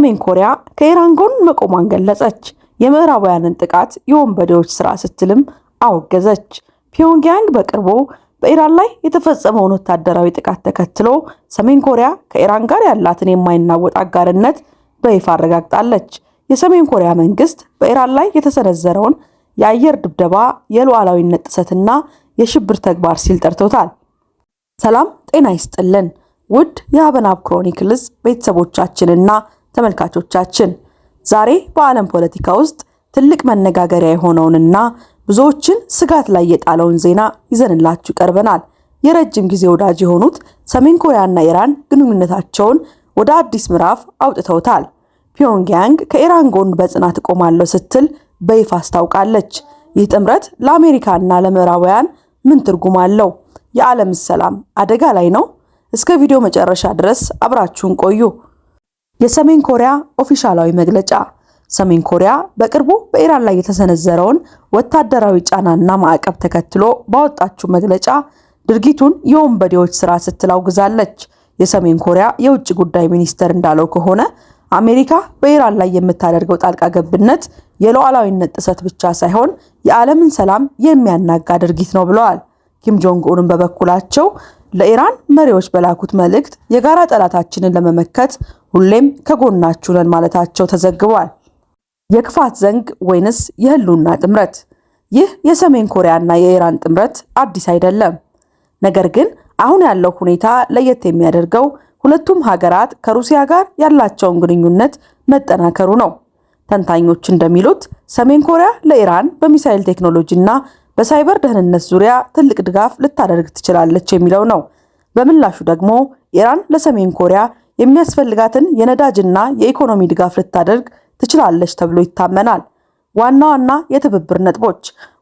ሰሜን ኮሪያ ከኢራን ጎን መቆሟን ገለጸች። የምዕራባውያንን ጥቃት የወንበዴዎች ስራ ስትልም አወገዘች። ፒዮንግያንግ በቅርቡ በኢራን ላይ የተፈጸመውን ወታደራዊ ጥቃት ተከትሎ ሰሜን ኮሪያ ከኢራን ጋር ያላትን የማይናወጥ አጋርነት በይፋ አረጋግጣለች። የሰሜን ኮሪያ መንግስት በኢራን ላይ የተሰነዘረውን የአየር ድብደባ የሉዓላዊነት ጥሰትና የሽብር ተግባር ሲል ጠርቶታል። ሰላም ጤና ይስጥልን ውድ የሀበናብ ክሮኒክልስ ቤተሰቦቻችንና ተመልካቾቻችን፣ ዛሬ በዓለም ፖለቲካ ውስጥ ትልቅ መነጋገሪያ የሆነውንና ብዙዎችን ስጋት ላይ የጣለውን ዜና ይዘንላችሁ ቀርበናል። የረጅም ጊዜ ወዳጅ የሆኑት ሰሜን ኮሪያና ኢራን ግንኙነታቸውን ወደ አዲስ ምዕራፍ አውጥተውታል። ፒዮንግያንግ ከኢራን ጎን በጽናት ቆማለሁ ስትል በይፋ አስታውቃለች። ይህ ጥምረት ለአሜሪካና ለምዕራባውያን ምን ትርጉም አለው? የዓለም ሰላም አደጋ ላይ ነው? እስከ ቪዲዮ መጨረሻ ድረስ አብራችሁን ቆዩ። የሰሜን ኮሪያ ኦፊሻላዊ መግለጫ። ሰሜን ኮሪያ በቅርቡ በኢራን ላይ የተሰነዘረውን ወታደራዊ ጫናና ማዕቀብ ተከትሎ ባወጣችው መግለጫ ድርጊቱን የወንበዴዎች ስራ ስትል አውግዛለች። የሰሜን ኮሪያ የውጭ ጉዳይ ሚኒስቴር እንዳለው ከሆነ አሜሪካ በኢራን ላይ የምታደርገው ጣልቃ ገብነት የሉዓላዊነት ጥሰት ብቻ ሳይሆን የዓለምን ሰላም የሚያናጋ ድርጊት ነው ብለዋል። ኪም ጆንግ ኡን በበኩላቸው ለኢራን መሪዎች በላኩት መልእክት የጋራ ጠላታችንን ለመመከት ሁሌም ከጎናችሁ ነን ማለታቸው ተዘግቧል። የክፋት ዘንግ ወይንስ የህልውና ጥምረት? ይህ የሰሜን ኮሪያና የኢራን ጥምረት አዲስ አይደለም። ነገር ግን አሁን ያለው ሁኔታ ለየት የሚያደርገው ሁለቱም ሀገራት ከሩሲያ ጋር ያላቸውን ግንኙነት መጠናከሩ ነው። ተንታኞች እንደሚሉት ሰሜን ኮሪያ ለኢራን በሚሳኤል ቴክኖሎጂና በሳይበር ደህንነት ዙሪያ ትልቅ ድጋፍ ልታደርግ ትችላለች የሚለው ነው። በምላሹ ደግሞ ኢራን ለሰሜን ኮሪያ የሚያስፈልጋትን የነዳጅና የኢኮኖሚ ድጋፍ ልታደርግ ትችላለች ተብሎ ይታመናል። ዋና ዋና የትብብር ነጥቦች: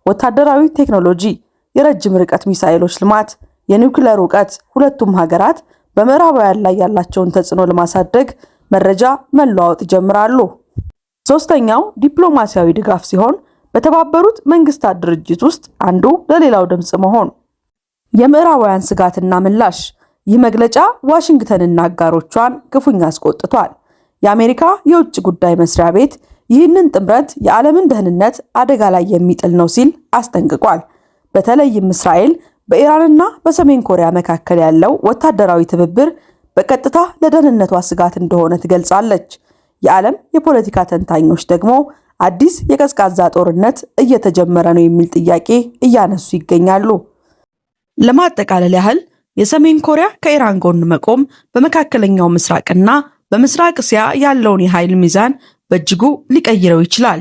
ወታደራዊ ቴክኖሎጂ፣ የረጅም ርቀት ሚሳኤሎች ልማት፣ የኒውክሌር ዕውቀት። ሁለቱም ሀገራት በምዕራባውያን ላይ ያላቸውን ተጽዕኖ ለማሳደግ መረጃ መለዋወጥ ይጀምራሉ። ሶስተኛው ዲፕሎማሲያዊ ድጋፍ ሲሆን በተባበሩት መንግስታት ድርጅት ውስጥ አንዱ ለሌላው ድምጽ መሆን። የምዕራባውያን ስጋትና ምላሽ። ይህ መግለጫ ዋሽንግተንና አጋሮቿን ክፉኛ አስቆጥቷል። የአሜሪካ የውጭ ጉዳይ መስሪያ ቤት ይህንን ጥምረት የዓለምን ደህንነት አደጋ ላይ የሚጥል ነው ሲል አስጠንቅቋል። በተለይም እስራኤል በኢራንና በሰሜን ኮሪያ መካከል ያለው ወታደራዊ ትብብር በቀጥታ ለደህንነቷ ስጋት እንደሆነ ትገልጻለች። የዓለም የፖለቲካ ተንታኞች ደግሞ አዲስ የቀዝቃዛ ጦርነት እየተጀመረ ነው የሚል ጥያቄ እያነሱ ይገኛሉ። ለማጠቃለል ያህል የሰሜን ኮሪያ ከኢራን ጎን መቆም በመካከለኛው ምስራቅና በምስራቅ እስያ ያለውን የኃይል ሚዛን በእጅጉ ሊቀይረው ይችላል።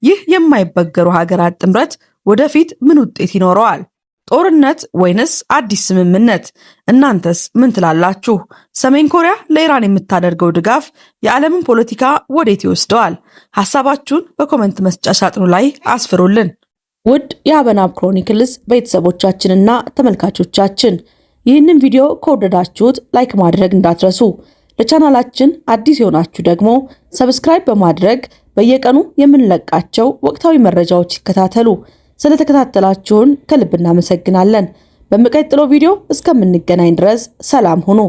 ይህ የማይበገሩ ሀገራት ጥምረት ወደፊት ምን ውጤት ይኖረዋል? ጦርነት ወይንስ አዲስ ስምምነት? እናንተስ ምን ትላላችሁ? ሰሜን ኮሪያ ለኢራን የምታደርገው ድጋፍ የዓለምን ፖለቲካ ወዴት ይወስደዋል? ሐሳባችሁን በኮሜንት መስጫ ሳጥኑ ላይ አስፍሩልን። ውድ የሀበናብ ክሮኒክልስ ቤተሰቦቻችንና ተመልካቾቻችን ይህንን ቪዲዮ ከወደዳችሁት ላይክ ማድረግ እንዳትረሱ። ለቻናላችን አዲስ የሆናችሁ ደግሞ ሰብስክራይብ በማድረግ በየቀኑ የምንለቃቸው ወቅታዊ መረጃዎች ይከታተሉ። ስለተከታተላችሁን ከልብ እናመሰግናለን። በሚቀጥለው ቪዲዮ እስከምንገናኝ ድረስ ሰላም ሁኑ።